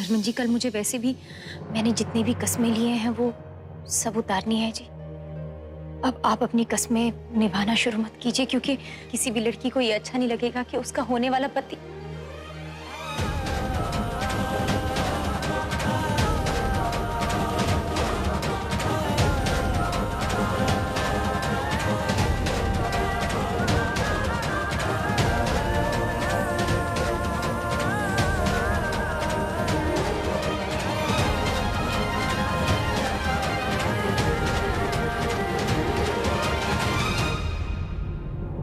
हरमन जी, कल मुझे वैसे भी मैंने जितनी भी कस्में लिए हैं वो सब उतारनी है जी। अब आप अपनी कस्में निभाना शुरू मत कीजिए, क्योंकि किसी भी लड़की को ये अच्छा नहीं लगेगा कि उसका होने वाला पति।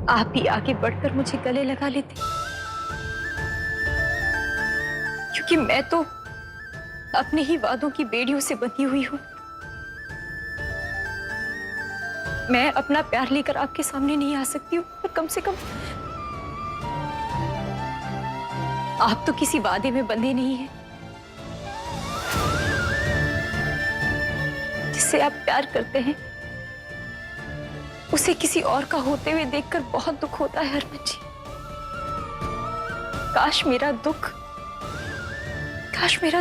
आप भी आगे बढ़कर मुझे गले लगा लेते, क्योंकि मैं तो अपने ही वादों की बेड़ियों से बंधी हुई हूं। मैं अपना प्यार लेकर आपके सामने नहीं आ सकती हूँ, पर कम से कम आप तो किसी वादे में बंधे नहीं हैं जिससे आप प्यार करते हैं। उसे किसी और का होते हुए देखकर बहुत दुख होता है हरमन जी। काश मेरा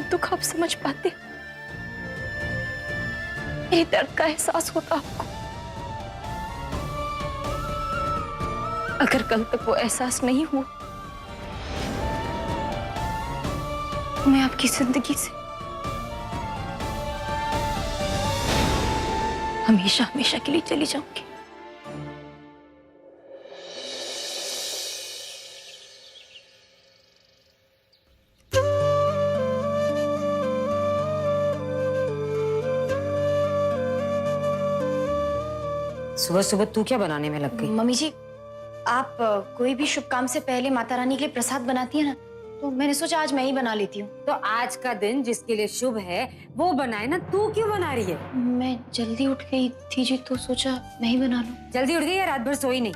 दुख आप समझ पाते, मेरे दर्द का एहसास होता आपको। अगर कल तक वो एहसास नहीं हुआ तो मैं आपकी जिंदगी से हमेशा हमेशा के लिए चली जाऊंगी। सुबह सुबह तू क्या बनाने में लग गई? मम्मी जी, आप कोई भी शुभ काम से पहले माता रानी के लिए प्रसाद बनाती है ना, तो मैंने सोचा आज मैं ही बना लेती हूँ। तो आज का दिन जिसके लिए शुभ है वो बनाए ना, तू क्यों बना रही है? मैं जल्दी उठ गई थी जी, तो सोचा मैं ही बना लूं। जल्दी उठ गई या रात भर सोई नहीं?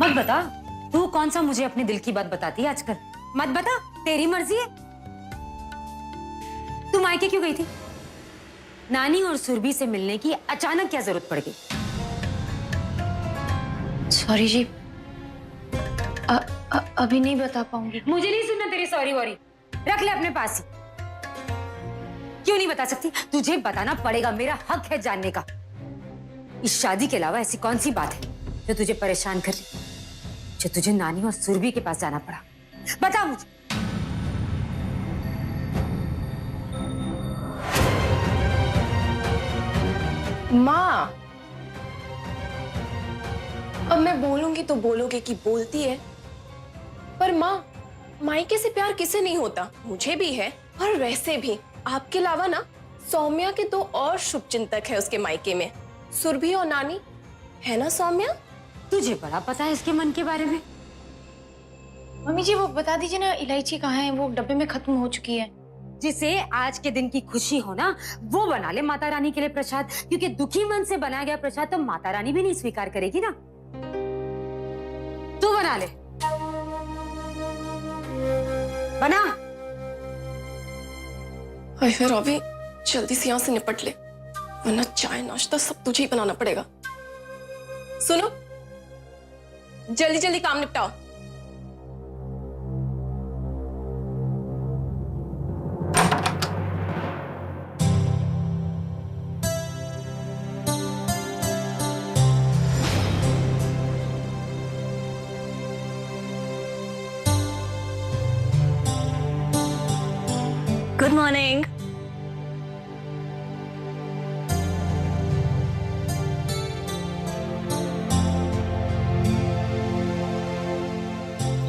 मत बता, तू कौन सा मुझे अपने दिल की बात बताती है आजकल? मत बता, तेरी मर्जी है। तू मायके क्यों गई थी? नानी और सुरभि से मिलने की अचानक क्या जरूरत पड़ गई? सॉरी जी, अभी नहीं बता पाऊंगी। मुझे नहीं सुनना तेरी सॉरी वॉरी, रख ले अपने पास ही। क्यों नहीं बता सकती? तुझे बताना पड़ेगा, मेरा हक है जानने का। इस शादी के अलावा ऐसी कौन सी बात है जो तुझे परेशान कर रही, जो तुझे नानी और सुरभि के पास जाना पड़ा? बता मुझे। माँ, अब मैं बोलूंगी तो बोलोगे कि बोलती है, पर माँ, मायके से प्यार किसे नहीं होता? मुझे भी है, और वैसे भी आपके अलावा ना सौम्या के 2 और शुभ चिंतक है उसके मायके में, सुरभि और नानी। है ना सौम्या? तुझे बड़ा पता है इसके मन के बारे में। मम्मी जी, वो बता दीजिए ना, इलायची कहाँ है? वो डब्बे में खत्म हो चुकी है। जिसे आज के दिन की खुशी हो ना, वो बना ले माता रानी के लिए प्रसाद, क्योंकि दुखी मन से बनाया गया प्रसाद तो माता रानी भी नहीं स्वीकार करेगी ना। तू बना ले, बना। फिर अभी जल्दी से यहाँ से निपट ले, वरना चाय नाश्ता सब तुझे ही बनाना पड़ेगा। सुनो, जल्दी जल्दी काम निपटाओ। Good morning.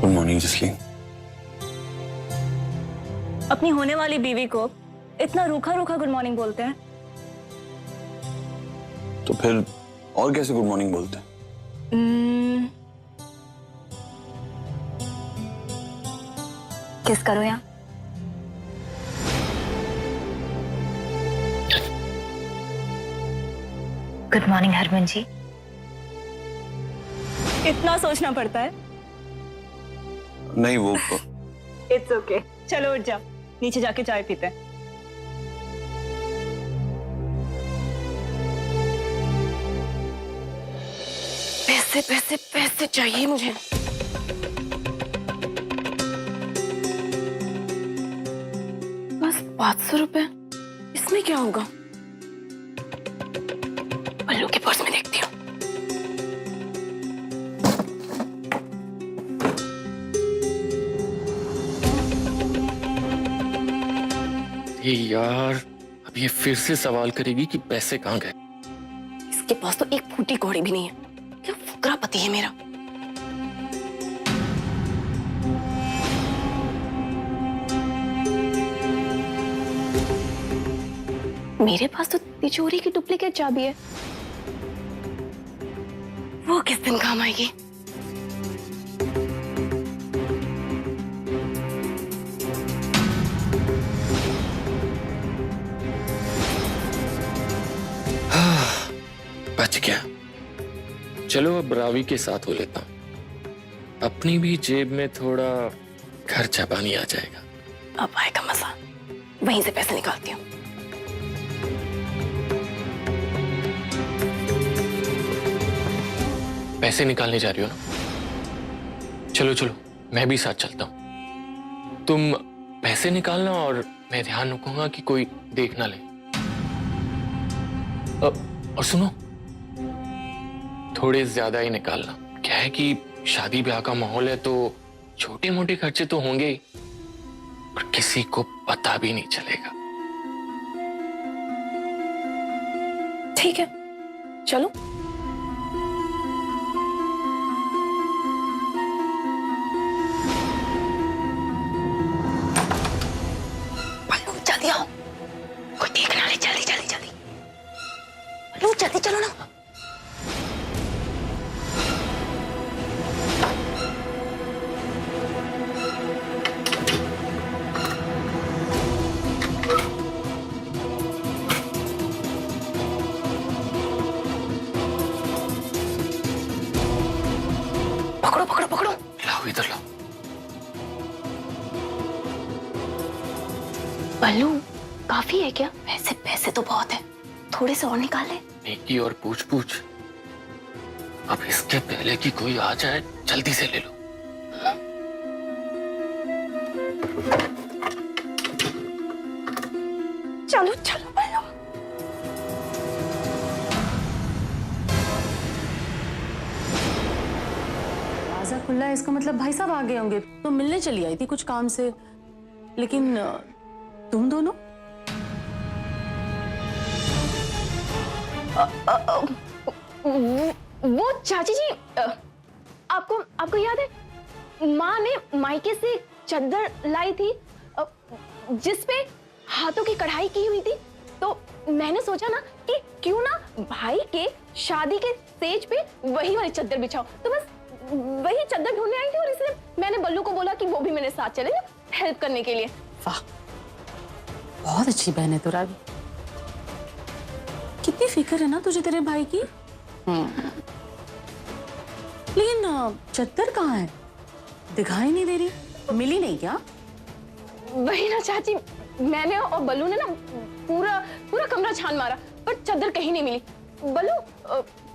Good morning Jasleen. अपनी होने वाली बीवी को इतना रूखा रूखा गुड मॉर्निंग बोलते हैं? तो फिर और कैसे गुड मॉर्निंग बोलते हैं? किस करो यहाँ। गुड मॉर्निंग हरमन जी। इतना सोचना पड़ता है? नहीं, वो इट्स ओके, चलो उठ जाओ, नीचे जाके चाय पीते हैं। पैसे पैसे पैसे चाहिए मुझे। 500 रुपए? इसमें क्या होगा? पल्लू के पर्स में देखती हूँ। यार, अब ये फिर से सवाल करेगी कि पैसे कहाँ गए। इसके पास तो एक फूटी कौड़ी भी नहीं है। क्या फुकरा पति है मेरा। मेरे पास तो तिजोरी की डुप्लीकेट चाबी है। वो किस दिन काम आएगी? बच गया। चलो अब रावी के साथ हो लेता हूँ, अपनी भी जेब में थोड़ा खर्चा पानी आ जाएगा। अब आएगा मजा। वहीं से पैसे निकालती हूँ। पैसे निकालने जा रही हो ना? चलो चलो, मैं भी साथ चलता हूँ। तुम पैसे निकालना और मैं ध्यान रखूंगा कि कोई देख ना ले। और सुनो, थोड़े ज्यादा ही निकालना। क्या है कि शादी ब्याह का माहौल है तो छोटे मोटे खर्चे तो होंगे ही, और किसी को पता भी नहीं चलेगा। ठीक है, चलो। पल्लू जल्दी आओ, कोई देखना ले। जल्दी जल्दी जल्दी पल्लू, जल्दी चलो ना। पकड़ो पकड़ो पकड़ो। लाओ इधर लाओ। पल्लू, काफी है क्या? वैसे पैसे तो बहुत है, थोड़े से और निकाल ले। नेकी और पूछ पूछ। अब इसके पहले कि कोई आ जाए, जल्दी से ले लो। चलो चलो पल्लू। दरवाजा खुला है, इसका मतलब भाई साहब आ गए होंगे। तो मिलने चली आई थी कुछ काम से, लेकिन तुम दोनों? वो चाची जी, आपको आपको याद है माँ ने मायके से चद्दर लाई थी जिसपे हाथों की कढ़ाई की हुई थी। तो मैंने सोचा ना कि क्यों ना भाई के शादी के स्टेज पे वही वाली चद्दर बिछाओ। तो बस वही चद्दर ढूंढने आई थी और इसलिए मैंने बल्लू को बोला कि वो भी मेरे साथ चले ना, हेल्प करने के लिए। वाह, बहुत अच्छी बहन है तो रावी। कितनी फिक्र है ना तुझे तेरे भाई की। लेकिन चद्दर कहाँ है? दिखाई नहीं दे रही। मिली नहीं क्या? वही ना चाची, मैंने और बल्लू ने ना पूरा पूरा कमरा छान मारा पर चद्दर कहीं नहीं मिली। बल्लू,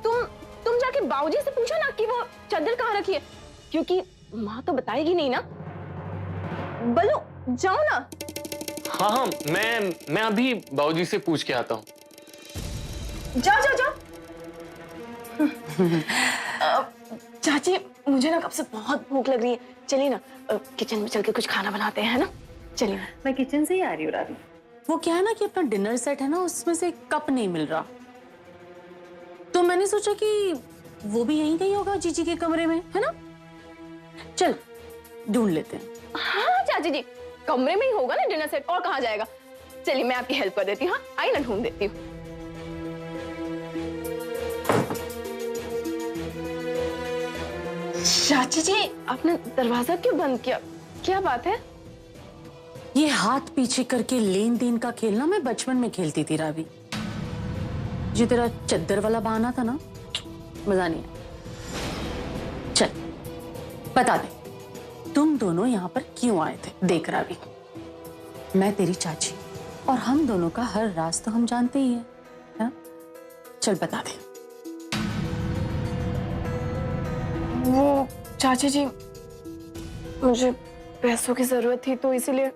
तुम जाके बाबूजी से पूछो ना कि वो चद्दर कहाँ रखी है, क्योंकि माँ तो बताएगी नहीं ना। बल्लू जाओ ना। हाँ हाँ, मैं अभी बाबूजी से पूछ के आता हूँ। जाओ जाओ जाओ। चाची, मुझे ना कब से बहुत भूख लग रही है। चलिए ना किचन में चल के कुछ खाना बनाते हैं, है ना? चलिए। मैं किचन से ही आ रही हूँ रावी। वो क्या है ना कि अपना डिनर सेट है ना, उसमें से कप नहीं मिल रहा, तो मैंने सोचा कि वो भी यहीं कहीं होगा, जीजी के कमरे में, है ना? चल ढूंढ लेते हैं। हाँ चाची जी, कमरे में ही होगा ना डिनर सेट, और कहाँ जाएगा? चलिए मैं आपकी हेल्प कर देती हूँ। हाँ आई ना, ढूंढ देती हूँ। चाची जी, आपने दरवाजा क्यों बंद किया? क्या बात है? ये हाथ पीछे करके लेन देन का खेलना मैं बचपन में खेलती थी रावी। जो तेरा चद्दर वाला बहाना था ना, मजा नहीं आया। चल बता दे, तुम दोनों यहाँ पर क्यों आए थे? देख रावी, मैं तेरी चाची और हम दोनों का हर राज तो हम जानते ही हैं, है? चल बता दे। वो चाची जी, मुझे पैसों की जरूरत थी तो इसीलिए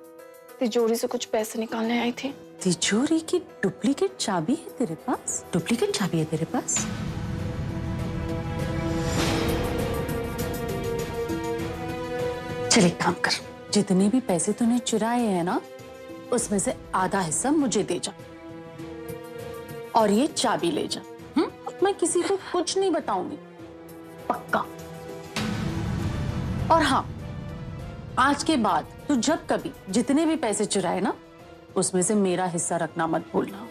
तिजोरी से कुछ पैसे निकालने आई थी। तिजोरी की डुप्लीकेट चाबी है तेरे पास? डुप्लीकेट चाबी है तेरे पास? चल एक काम कर, जितने भी पैसे तूने चुराए हैं ना, उसमें से आधा हिस्सा मुझे दे जा और ये चाबी ले जा। मैं किसी को कुछ नहीं बताऊंगी, पक्का। और हाँ, आज के बाद तू जब कभी जितने भी पैसे चुराए ना, उसमें से मेरा हिस्सा रखना मत भूलना,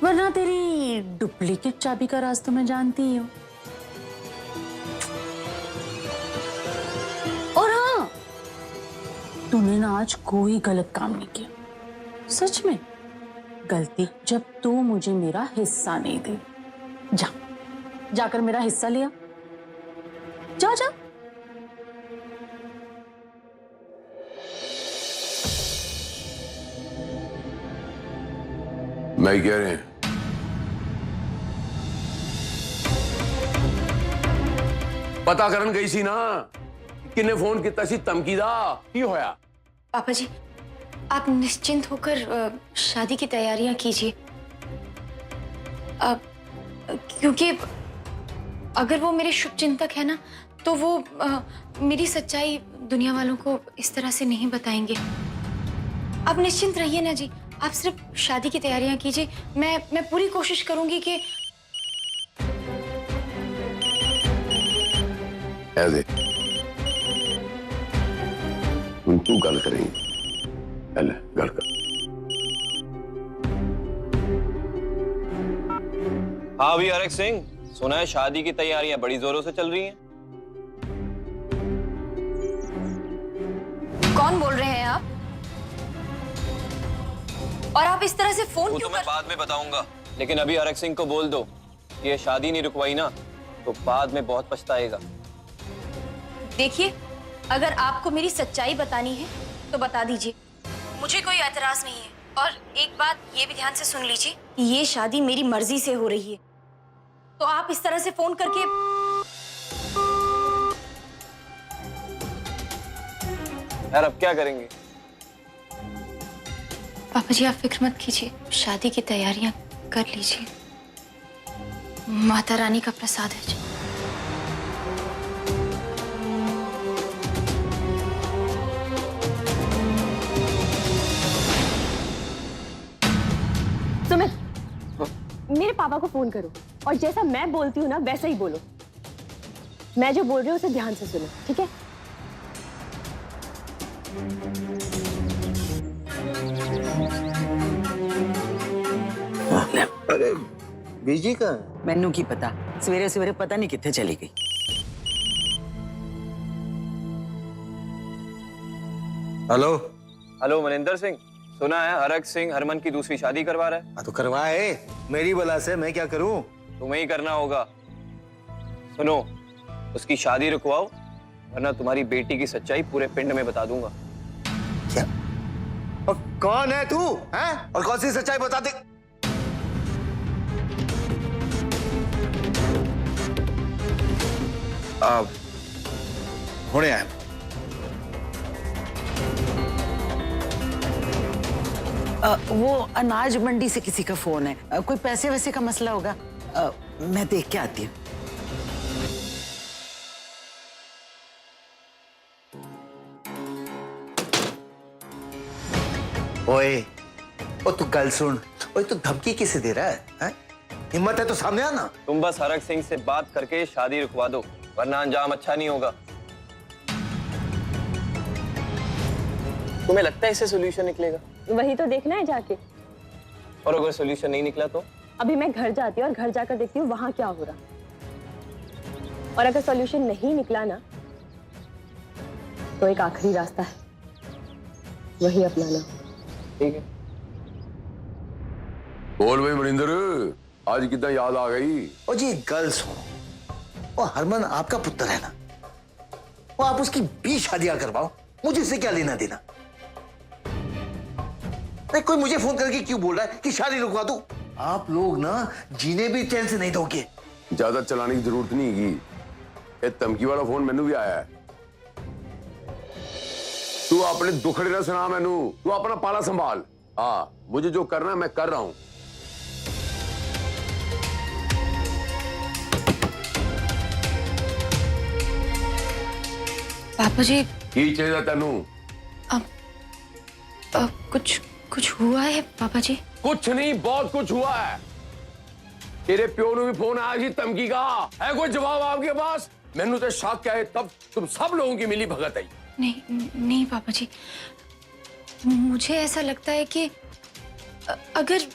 वरना तेरी डुप्लीकेट चाबी का राज तो मैं जानती ही हूँ। और हाँ, तूने ना आज कोई गलत काम नहीं किया, सच में। गलती जब तू मुझे मेरा हिस्सा नहीं दे। जा, जाकर मेरा हिस्सा लिया, जा जा। मैं कह रहे हैं पता करन गई सी ना, किन्ने फोन किया सी धमकी दा की होया? पापा जी, आप निश्चिंत होकर शादी की तैयारियां कीजिए। क्योंकि अगर वो मेरे शुभचिंतक है ना, तो वो मेरी सच्चाई दुनिया वालों को इस तरह से नहीं बताएंगे। आप निश्चिंत रहिए ना जी, आप सिर्फ शादी की तैयारियां कीजिए। मैं पूरी कोशिश करूंगी कि ऐसे तू गल करेंगी, गल कर। हाँ भी अरक सिंह, सुना है शादी की तैयारियां बड़ी जोरों से चल रही हैं। कौन बोल रहे हैं आप? और आप इस तरह से फोन वो क्यों तो मैं कर... बाद में बताऊंगा, लेकिन अभी अरक सिंह को बोल दो कि ये शादी नहीं रुकवाई ना तो बाद में बहुत पछताएगा। देखिए, अगर आपको मेरी सच्चाई बतानी है तो बता दीजिए, मुझे कोई एतराज नहीं है। और एक बात ये भी ध्यान से सुन लीजिए कि ये शादी मेरी मर्जी से हो रही है, तो आप इस तरह से फोन करके... यार अब क्या करेंगे? पापा जी, आप फिक्र मत कीजिए, शादी की तैयारियां कर लीजिए। माता रानी का प्रसाद है जी। सुमित, मेरे पापा को फोन करो और जैसा मैं बोलती हूँ ना वैसा ही बोलो। मैं जो बोल रही हूँ उसे ध्यान से सुनो, ठीक है? अरे बीजी का मैनू की पता, सवेरे सवेरे पता नहीं कितने चली गई। हेलो हेलो मनिंदर सिंह, सुना है अरक सिंह हरमन की दूसरी शादी करवा रहा है। हाँ तो करवाए, मेरी बला से मैं क्या करूं? तुम्हें ही करना होगा। सुनो, उसकी शादी रुकवाओ वरना तुम्हारी बेटी की सच्चाई पूरे पिंड में बता दूंगा। क्या? और कौन है तू? हैं? और कौन सी सच्चाई बता दे? होने आए। वो अनाज मंडी से किसी का फोन है, कोई पैसे वैसे का मसला होगा। मैं देख के आती हूँ। ओए, ओ तू गल सुन। ओए तू धमकी किसे दे रहा है? हैं? हिम्मत है तो सामने आना। तुम बस अरक सिंह से बात करके शादी रुकवा दो वरना अंजाम अच्छा नहीं होगा। तुम्हें लगता है इससे सोल्यूशन निकलेगा? वही तो देखना है जाके। और अगर सोल्यूशन नहीं निकला तो? अभी मैं घर जाती हूँ और घर जाकर देखती हूँ वहां क्या हो रहा। और अगर सॉल्यूशन नहीं निकला ना, तो एक आखिरी रास्ता है, वही अपनाना। ठीक है। बोल भाई मनिंदर, आज कितना याद आ गई? ओ जी गल सुनो, ओ हरमन आपका पुत्र है ना, वो आप उसकी 20 शादियां करवाओ, मुझे इससे क्या लेना देना? नहीं, कोई मुझे फोन करके क्यों बोल रहा है कि शादी रुकवा दो? आप लोग ना जीने भी चैन से नहीं दोगे। ज्यादा चलाने की जरूरत नहीं है। ये धमकी वाला फोन मैनू भी आया है। तू अपने दुखड़े ना सुना मैनू, तू अपना पाला संभाल। हाँ, मुझे जो करना है मैं कर रहा हूं। पापा जी की चाहिए तेनू? कुछ कुछ हुआ है पापा जी? कुछ नहीं, बहुत कुछ हुआ है। तेरे प्यो ने भी फोन आया जी धमकी का। है कोई जवाब आपके पास? मैनू तो शक है तब तुम सब लोगों की मिली भगत है। नहीं नहीं पापा जी, मुझे ऐसा लगता है कि अगर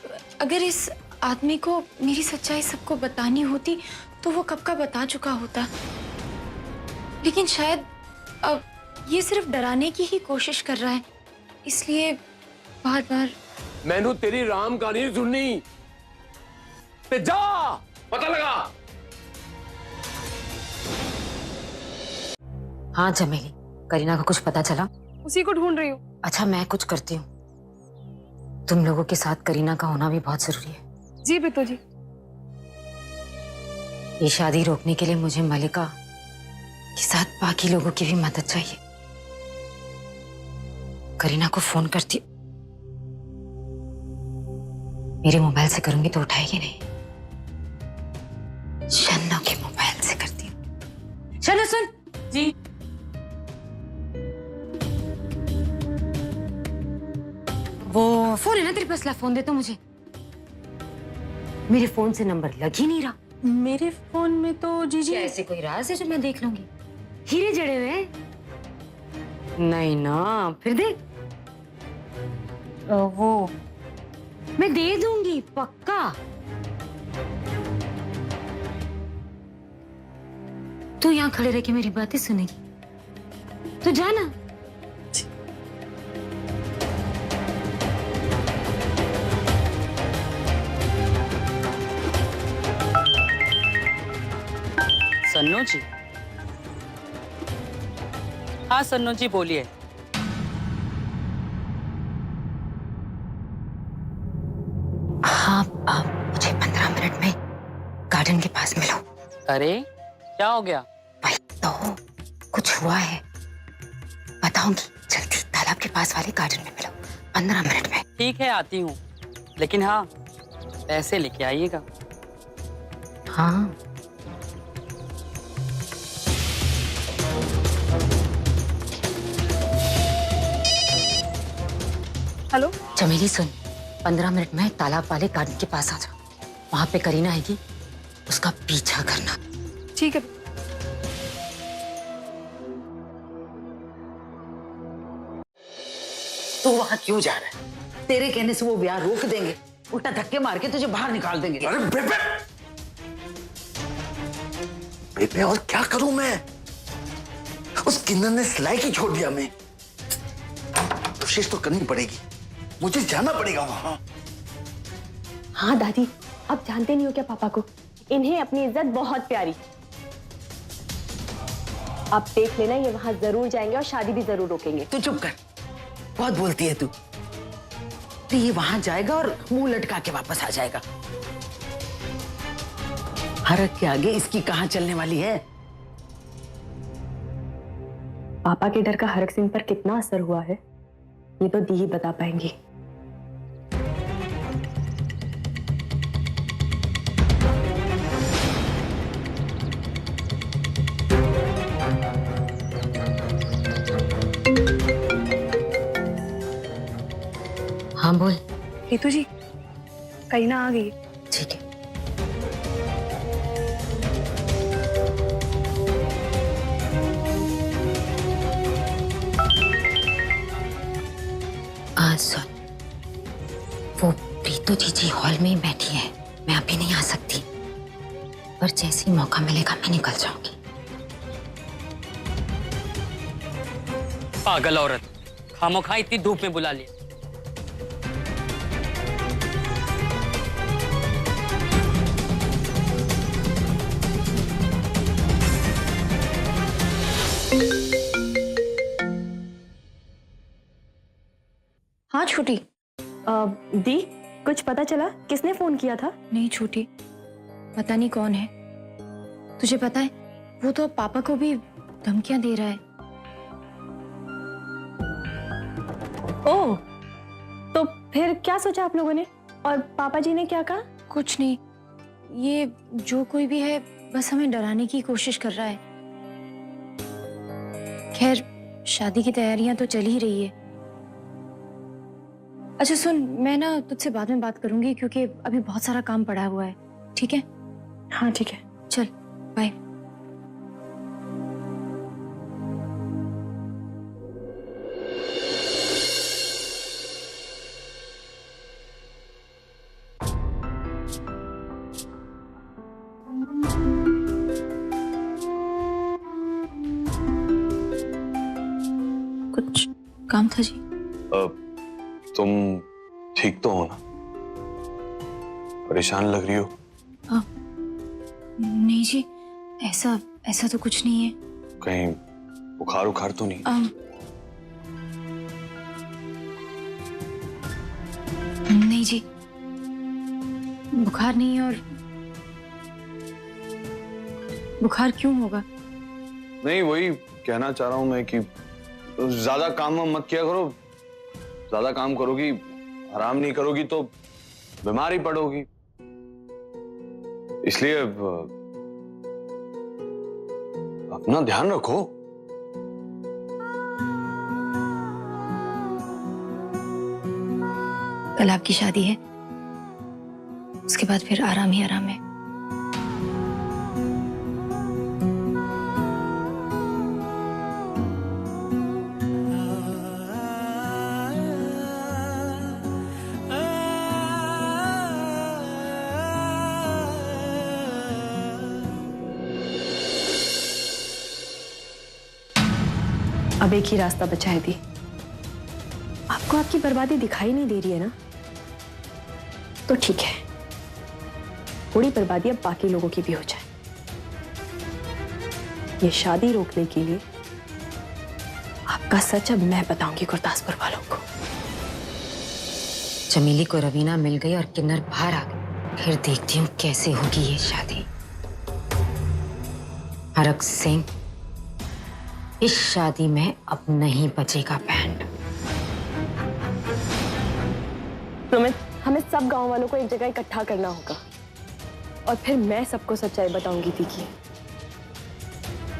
अगर इस आदमी को मेरी सच्चाई सबको बतानी होती तो वो कब का बता चुका होता। लेकिन शायद अब ये सिर्फ डराने की ही कोशिश कर रहा है, इसलिए बार बार। मैनू तेरी राम कहानी नहीं सुननी। ते जा पता लगा। हाँ चमेली, करीना का कुछ पता चला? उसी को ढूंढ रही हूँ। अच्छा मैं कुछ करती हूँ, तुम लोगों के साथ करीना का होना भी बहुत जरूरी है। जी बिट्टू जी। ये शादी रोकने के लिए मुझे मलिका के साथ बाकी लोगों की भी मदद चाहिए। करीना को फोन करती, मेरे मोबाइल से करूंगी तो उठाएगी नहीं, शन्नो के मोबाइल से करती हूँ। शन्नो सुन। जी। वो फोन है ना तेरे पास, ला फोन दे तो मुझे। मेरे फोन से नंबर लग ही नहीं रहा। मेरे फोन में तो जीजी। क्या ऐसे कोई राज है जो मैं देख लूंगी? हीरे जड़े हुए हैं? नहीं ना, फिर देख। वो मैं दे दूंगी पक्का। तू यहाँ खड़े रह के मेरी बातें सुनेगी तो जाना। सन्नो जी। हाँ सन्नो जी बोलिए। हाँ मुझे 15 मिनट में गार्डन के पास मिलो। अरे क्या हो गया? भाई तो कुछ हुआ है, बताऊंगी। जल्दी तालाब के पास वाले गार्डन में मिलो, 15 मिनट में। ठीक है आती हूँ, लेकिन हाँ पैसे लेके आइएगा। हाँ हेलो चमेली सुन, 15 मिनट में तालाब वाले गार्डन के पास आ जाओ। वहां पे करीना आएगी, उसका पीछा करना। ठीक है। तू वहां क्यों जा रहा है? तेरे कहने से वो ब्याह रोक देंगे, उल्टा धक्के मार के तुझे बाहर निकाल देंगे। अरे बेबे, बेबे और क्या करूं मैं? उस किन्नर ने सिलाई की छोड़ दिया। मैं कोशिश तो करनी पड़ेगी, मुझे जाना पड़ेगा वहां। हाँ दादी, आप जानते नहीं हो क्या पापा को, इन्हें अपनी इज्जत बहुत प्यारी। आप देख लेना, ये वहां जरूर जाएंगे और शादी भी जरूर रोकेंगे। तू चुप कर, बहुत बोलती है तू। तो ये वहां जाएगा और मुंह लटका के वापस आ जाएगा। हरक के आगे इसकी कहां चलने वाली है? पापा के डर का हरक सिंह पर कितना असर हुआ है ये तो दी ही बता पाएंगी। हाँ बोल। रीतू जी, करीना आ गई। ठीक है। सुन, वो प्रीतो जीजी हॉल में ही बैठी है, मैं अभी नहीं आ सकती, पर जैसे ही मौका मिलेगा मैं निकल जाऊंगी। पागल औरत, खामोखा इतनी धूप में बुला लिया। हाँ छोटी। दी, कुछ पता चला किसने फोन किया था? नहीं छोटी, पता नहीं कौन है। तुझे पता है वो तो पापा को भी धमकियां दे रहा है। ओह, तो फिर क्या सोचा आप लोगों ने? और पापा जी ने क्या कहा? कुछ नहीं, ये जो कोई भी है बस हमें डराने की कोशिश कर रहा है। खैर, शादी की तैयारियां तो चल ही रही है। अच्छा सुन, मैं ना तुझसे बाद में बात करूंगी क्योंकि अभी बहुत सारा काम पड़ा हुआ है, ठीक है? हाँ ठीक है। चल, बाय। कुछ काम था जी? तुम ठीक तो हो ना? परेशान लग रही हो। नहीं जी, ऐसा तो कुछ नहीं है। कहीं बुखार उखार तो नहीं? नहीं जी, बुखार नहीं है। और बुखार क्यों होगा? नहीं, वही कहना चाह रहा हूं मैं कि ज्यादा काम मत किया करो। ज्यादा काम करोगी, आराम नहीं करोगी तो बीमार ही पड़ोगी। इसलिए अपना ध्यान रखो। कल आपकी शादी है, उसके बाद फिर आराम ही आराम है। अब एक ही रास्ता बचा है दी। आपको आपकी बर्बादी दिखाई नहीं दे रही है ना? तो ठीक है, थोड़ी बर्बादी अब बाकी लोगों की भी हो जाए। ये शादी रोकने के लिए आपका सच अब मैं बताऊंगी गुरदासपुर वालों को। चमेली को रवीना मिल गई और किन्नर बाहर आ गई। फिर देखती हूँ कैसे होगी ये शादी। हरक सिंह, इस शादी में अब नहीं बचेगा बैंड। सुमित, हमें सब गांव वालों को एक जगह इकट्ठा करना होगा और फिर मैं सबको सच्चाई बताऊंगी थी कि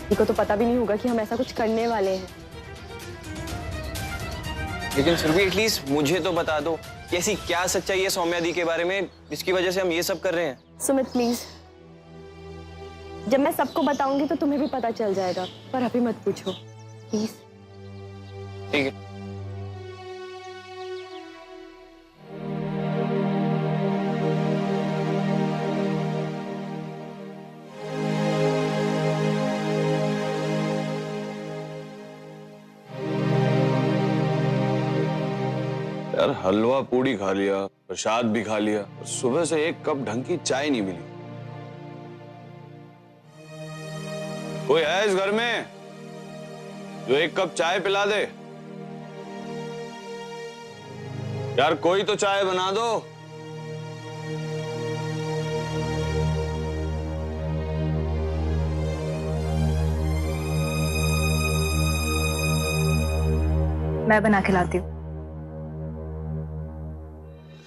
इनको तो पता भी नहीं होगा कि हम ऐसा कुछ करने वाले हैं। लेकिन फिर भी एटलीस्ट मुझे तो बता दो कि ऐसी क्या सच्चाई है सौम्या दी के बारे में जिसकी वजह से हम ये सब कर रहे हैं। सुमित प्लीज, जब मैं सबको बताऊंगी तो तुम्हें भी पता चल जाएगा, पर अभी मत पूछो प्लीज। ठीक है। यार, हलवा पूड़ी खा लिया, प्रसाद भी खा लिया, और सुबह से एक कप ढंग की चाय नहीं मिली। कोई है इस घर में जो एक कप चाय पिला दे? यार कोई तो चाय बना दो। मैं बना के लाती हूँ।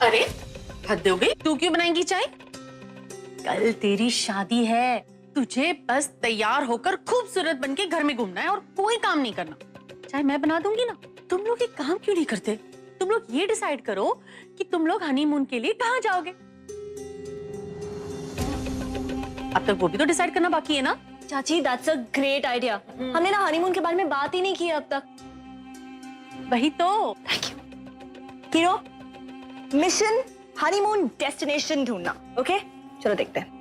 अरे हद हो गई, तू क्यों बनाएंगी चाय? कल तेरी शादी है, तुझे बस तैयार होकर खूबसूरत बनके घर में घूमना है और कोई काम नहीं करना। चाय मैं बना दूंगी ना। तुम लोग एक काम क्यों नहीं करते? तुम लोग ये डिसाइड करो कि तुम लोग हनीमून के लिए कहाँ जाओगे। अब तक वो भी तो डिसाइड करना बाकी है ना। चाची, दैट्स अ ग्रेट आइडिया। हमने ना हनीमून के बारे में बात ही नहीं की अब तक। वही तो। Thank you. Hero, mission honeymoon destination ढूंढना। ओके, चलो देखते हैं।